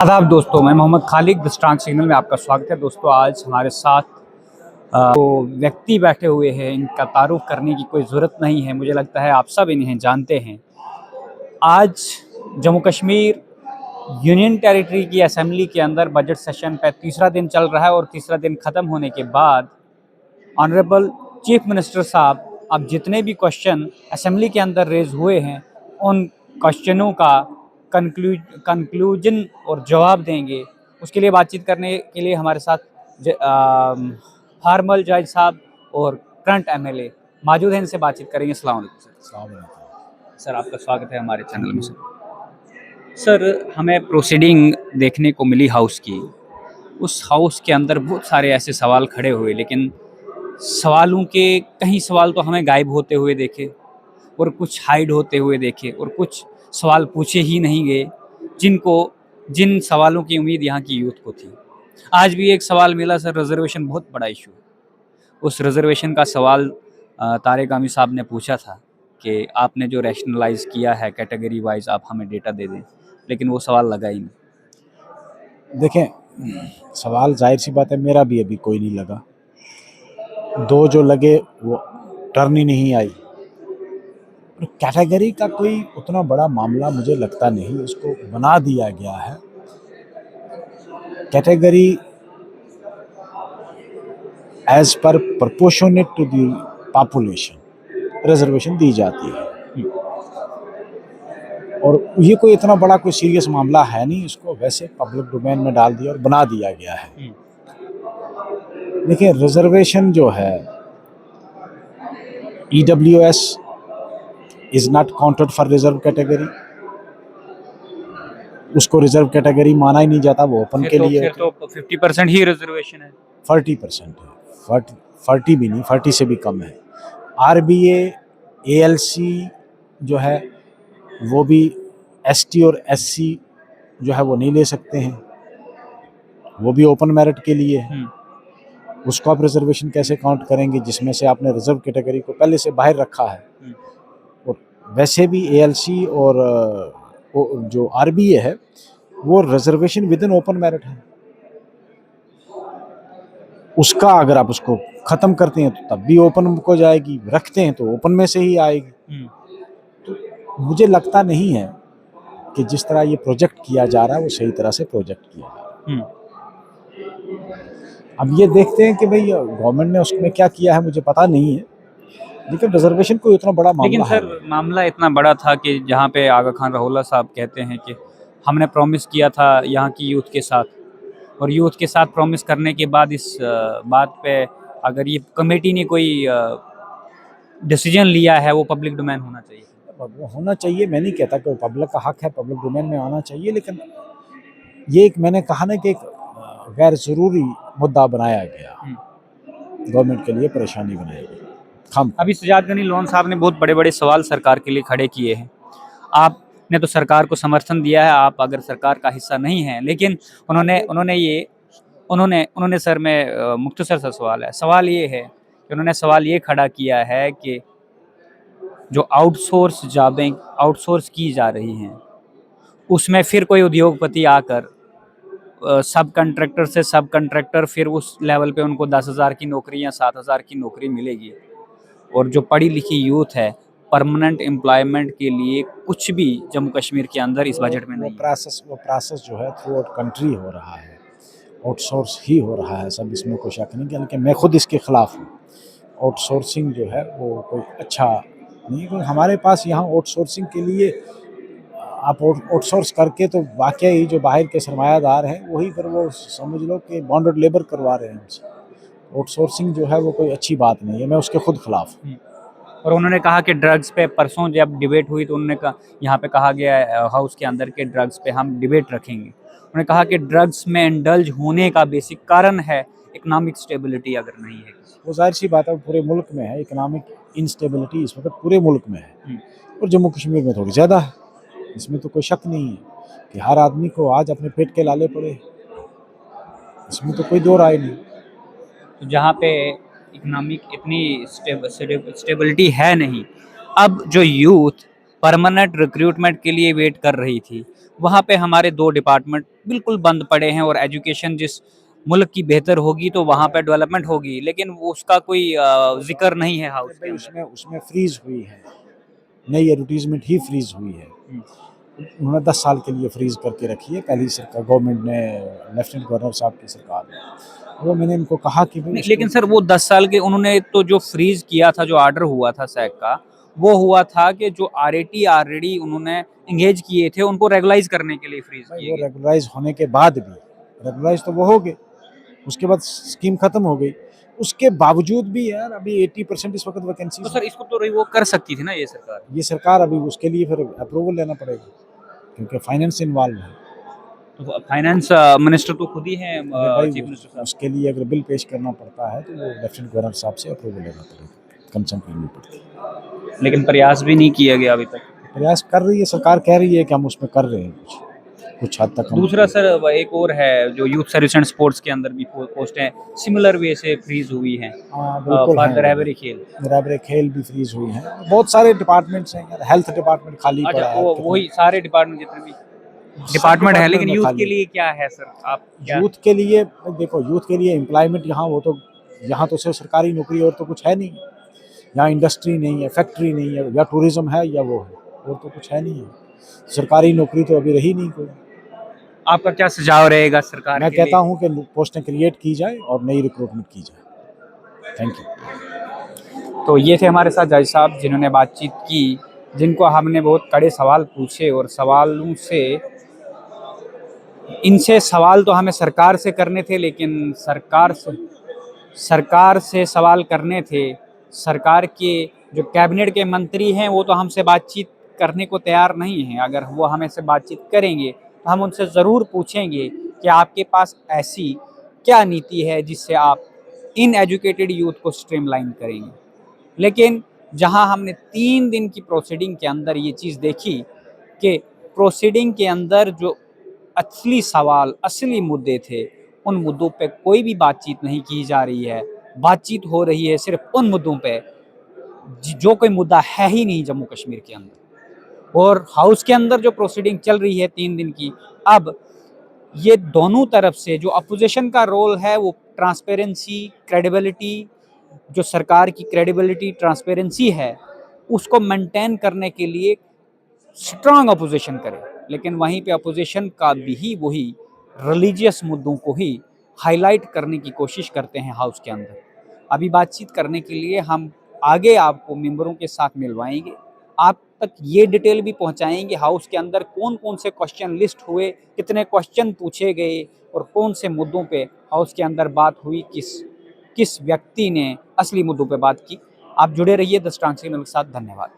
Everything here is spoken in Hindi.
आदाब दोस्तों, मैं Mohammad Khalid the strong signal में आपका स्वागत है। दोस्तों, आज हमारे साथ वो व्यक्ति बैठे हुए हैं, इनका तारुफ करने की कोई ज़रूरत नहीं है। मुझे लगता है आप सब इन्हें जानते हैं। आज जम्मू कश्मीर यूनियन टेरिटरी की असेंबली के अंदर बजट सेशन पे तीसरा दिन चल रहा है और तीसरा दिन ख़त्म होने के बाद ऑनरेबल चीफ मिनिस्टर साहब अब जितने भी क्वेश्चन असेंबली के अंदर रेज हुए हैं उन क्वेश्चनों का कंक्लूजन और जवाब देंगे। उसके लिए बातचीत करने के लिए हमारे साथ फार्मल जज साहब और करंट एमएलए मौजूद हैं। इनसे बातचीत करेंगे। अस्सलाम वालेकुम सर। अस्सलाम वालेकुम। सर, आपका स्वागत है हमारे चैनल में। सर, हमें प्रोसीडिंग देखने को मिली हाउस की। उस हाउस के अंदर बहुत सारे ऐसे सवाल खड़े हुए, लेकिन सवालों के कई सवाल तो हमें गायब होते हुए देखे और कुछ हाइड होते हुए देखे और कुछ सवाल पूछे ही नहीं गए जिन सवालों की उम्मीद यहाँ की यूथ को थी। आज भी एक सवाल मिला सर, रिजर्वेशन बहुत बड़ा इशू है। उस रिजर्वेशन का सवाल तारिक आमिर साहब ने पूछा था कि आपने जो रैशनलाइज किया है कैटेगरी वाइज, आप हमें डेटा दे दें, लेकिन वो सवाल लगा ही नहीं। देखें, सवाल जाहिर सी बात है, मेरा भी अभी कोई नहीं लगा। दो जो लगे वो टर्न ही नहीं आई। कैटेगरी का कोई उतना बड़ा मामला मुझे लगता नहीं, उसको बना दिया गया है। कैटेगरी एज पर proportionate to the population reservation दी जाती है, और ये कोई इतना बड़ा कोई सीरियस मामला है नहीं। इसको वैसे पब्लिक डोमेन में डाल दिया और बना दिया गया है। देखिए, रिजर्वेशन जो है, EWS is not counted for reserve category. उसको रिजर्व कैटेगरी माना ही नहीं जाता, वो ओपन के लिए। फिर तो 50% ही रिजर्वेशन है। 40% है, 40 भी नहीं, 40 से भी कम है। RBA ALC जो है वो भी ST और SC जो है वो नहीं ले सकते हैं, वो भी ओपन मेरिट के लिए है। उसको आप रिजर्वेशन कैसे काउंट करेंगे जिसमें से आपने रिजर्व कैटेगरी को पहले से बाहर रखा है। और वैसे भी ALC और जो RBA है वो reservation with in open merit है। उसका अगर आप उसको खत्म करते हैं तो तब भी ओपन को जाएगी, रखते हैं तो ओपन में से ही आएगी। तो मुझे लगता नहीं है कि जिस तरह ये प्रोजेक्ट किया जा रहा है वो सही तरह से प्रोजेक्ट किया जा रहा है। अब ये देखते हैं कि भाई गवर्नमेंट ने उसमें क्या किया है, मुझे पता नहीं है, लेकिन रिजर्वेशन कोई इतना बड़ा मामला लेकिन सर, मामला इतना बड़ा था कि जहाँ पे आगा खान रहोला साहब कहते हैं कि हमने प्रॉमिस किया था यहाँ की यूथ के साथ, और यूथ के साथ प्रॉमिस करने के बाद इस बात पे अगर ये कमेटी ने कोई डिसीजन लिया है वो पब्लिक डोमेन होना चाहिए। वो होना चाहिए। मैं नहीं कहता कि पब्लिक का हक है, पब्लिक डोमेन में आना चाहिए, लेकिन ये एक, मैंने कहा ना कि एक गैर ज़रूरी मुद्दा बनाया गया, गवर्नमेंट के लिए परेशानी बनाई गई। अभी सजाद गनी लोन साहब ने बहुत बड़े बड़े सवाल सरकार के लिए खड़े किए हैं। आपने तो सरकार को समर्थन दिया है, आप अगर सरकार का हिस्सा नहीं हैं, लेकिन उन्होंने सर, में मुख्तसर सा सवाल ये है कि उन्होंने सवाल ये खड़ा किया है कि जो आउटसोर्स जॉबें आउटसोर्स की जा रही हैं उसमें फिर कोई उद्योगपति आकर सब कंट्रैक्टर से सब कंट्रैक्टर, फिर उस लेवल पे उनको 10,000 की नौकरी या 7,000 की नौकरी मिलेगी, और जो पढ़ी लिखी यूथ है परमानेंट एम्प्लॉयमेंट के लिए कुछ भी जम्मू कश्मीर के अंदर इस बजट में नहीं। वो प्रोसेस जो है थ्रू आउट कंट्री हो रहा है, आउटसोर्स ही हो रहा है सब, इसमें कोई शक नहीं। लेकिन मैं खुद इसके ख़िलाफ़ हूँ। आउटसोर्सिंग जो है वो कोई अच्छा नहीं, क्योंकि हमारे पास यहाँ आउटसोर्सिंग के लिए आप आउटसोर्स करके तो वाकई जो बाहर के सरमायादार हैं वही फिर वो समझ लो कि बॉन्डेड लेबर करवा रहे हैं उनसे। आउटसोर्सिंग जो है वो कोई अच्छी बात नहीं है, मैं उसके खुद खिलाफ हूँ। और उन्होंने कहा कि ड्रग्स पे परसों जब डिबेट हुई तो उन्होंने कहा, यहाँ पे कहा गया हाउस के अंदर के ड्रग्स पे हम डिबेट रखेंगे। उन्होंने कहा कि ड्रग्स में इंडल्ज होने का बेसिक कारण है इकोनॉमिक स्टेबिलिटी अगर नहीं है। वो जाहिर सी बात है, पूरे मुल्क में है इकोनॉमिक इंस्टेबिलिटी, इस वक्त पूरे मुल्क में है, और जम्मू कश्मीर में थोड़ी ज़्यादा है। इसमें तो कोई शक नहीं है कि हर आदमी को आज अपने पेट के लाले पड़े, इसमें तो कोई दो राय नहीं। तो जहाँ पे इकोनॉमिक इतनी स्टेबिलिटी है नहीं, अब जो यूथ परमानेंट रिक्रूटमेंट के लिए वेट कर रही थी, वहाँ पे हमारे 2 डिपार्टमेंट बिल्कुल बंद पड़े हैं और एजुकेशन जिस मुल्क की बेहतर होगी तो वहाँ पे डेवलपमेंट होगी, लेकिन वो उसका कोई ज़िक्र नहीं है हाउस के भाई अंदर। उसमें उसमें फ्रीज हुई है, नई एडवर्टीजमेंट ही फ्रीज हुई है। हुँ। उन्होंने 10 साल के लिए फ्रीज करके रखी है, पहली सरकार गवर्नमेंट ने, लेफ्टिनेंट गवर्नर साहब की सरकार ने। वो मैंने इनको कहा कि भाई नहीं, उसके लेकिन सर वो 10 साल के उन्होंने तो जो फ्रीज़ किया था, जो ऑर्डर हुआ था सैग का, वो हुआ था कि जो आरएटी ऑलरेडी उन्होंने एंगेज किए थे, उनको रेगुलाइज़ करने के लिए फ्रीज़ भाई किए वो गए। रेगुलराइज होने के बाद भी, रेगुलराइज तो वो हो गए, उसके बाद स्कीम खत्म हो गई। उसके बावजूद भी यार अभी 80% इस वक्त तो वैकेंसीज सर हैं। इसको तो रिवोक कर सकती थी ना ये सरकार। ये सरकार अभी उसके लिए फिर अप्रूवल लेना पड़ेगा, क्योंकि फाइनेंस इन्वॉल्व है। तो फाइनेंस मिनिस्टर तो खुद ही हैं अरे भाई चीफ मिनिस्टर साहब। उसके लिए अगर बिल पेश करना पड़ता है तो वो लेफ्टिनेंट गवर्नर साहब से अप्रूवल लेना पड़ेगा, कंसर्न करनी पड़ती है। लेकिन प्रयास भी नहीं किया गया अभी तक। प्रयास कर रही है सरकार, कह रही है कि हम उसमें कर रहे हैं, कुछ हद तक हम। दूसरा सर एक और है जो यूथ सर्विस एंड स्पोर्ट्स के अंदर भी पोस्टें सिमिलर वे से फ्रीज हुई हैं हाँ बिल्कुल फॉर हैं, द वो भी रहबरी खेल। बराबर खेल भी फ्रीज हुई हैं। बहुत सारे डिपार्टमेंट्स हैं यार, हेल्थ डिपार्टमेंट खाली अच्छा, पड़ा है वो कितने, वही सारे डिपार्टमेंट जितने भी सब डिपार्टमेंट है, डिपार्टमेंट लेकिन में यूथ के खाली। लिए क्या है सर, आप क्या। यूथ के लिए देखो, यूथ के लिए एम्प्लॉयमेंट यहाँ, वो तो यहाँ तो सिर्फ सरकारी नौकरी और तो कुछ है नहीं। यहाँ इंडस्ट्री नहीं है, फैक्ट्री नहीं है, या टूरिज्म है या वो है, और तो कुछ है नहीं है। सरकारी नौकरी तो अभी रही नहीं कोई। आपका क्या सुझाव रहेगा सरकार मैं के कहता लिए। हूँ कि पोस्टें क्रिएट की जाए और नई रिक्रूटमेंट की जाए। Thank you. तो ये थे हमारे साथ जज साहब जिन्होंने बातचीत की, जिनको हमने बहुत कड़े सवाल पूछे और सवालों से इनसे सवाल तो हमें सरकार से करने थे, लेकिन सरकार से सवाल करने थे। सरकार के जो कैबिनेट के मंत्री हैं वो तो हमसे बातचीत करने को तैयार नहीं हैं। अगर वो हमें से बातचीत करेंगे तो हम उनसे ज़रूर पूछेंगे कि आपके पास ऐसी क्या नीति है जिससे आप इन एजुकेटेड यूथ को स्ट्रीमलाइन करेंगे। लेकिन जहां हमने 3 दिन की प्रोसीडिंग के अंदर ये चीज़ देखी कि प्रोसीडिंग के अंदर जो असली सवाल, असली मुद्दे थे, उन मुद्दों पे कोई भी बातचीत नहीं की जा रही है। बातचीत हो रही है सिर्फ उन मुद्दों पे जो कोई मुद्दा है ही नहीं जम्मू कश्मीर के अंदर। और हाउस के अंदर जो प्रोसीडिंग चल रही है 3 दिन की, अब ये दोनों तरफ से जो अपोजिशन का रोल है वो ट्रांसपेरेंसी, क्रेडिबिलिटी, जो सरकार की क्रेडिबिलिटी, ट्रांसपेरेंसी है, उसको मेंटेन करने के लिए स्ट्रांग अपोजिशन करे। लेकिन वहीं पे अपोजिशन का भी वही रिलीजियस मुद्दों को ही हाईलाइट करने की कोशिश करते हैं हाउस के अंदर। अभी बातचीत करने के लिए हम आगे आपको मेंबरों के साथ मिलवाएंगे, आप तक ये डिटेल भी पहुंचाएंगे हाउस के अंदर कौन कौन से क्वेश्चन लिस्ट हुए, कितने क्वेश्चन पूछे गए और कौन से मुद्दों पे हाउस के अंदर बात हुई, किस किस व्यक्ति ने असली मुद्दों पे बात की। आप जुड़े रहिए द स्ट्रांग सिग्नल के साथ। धन्यवाद।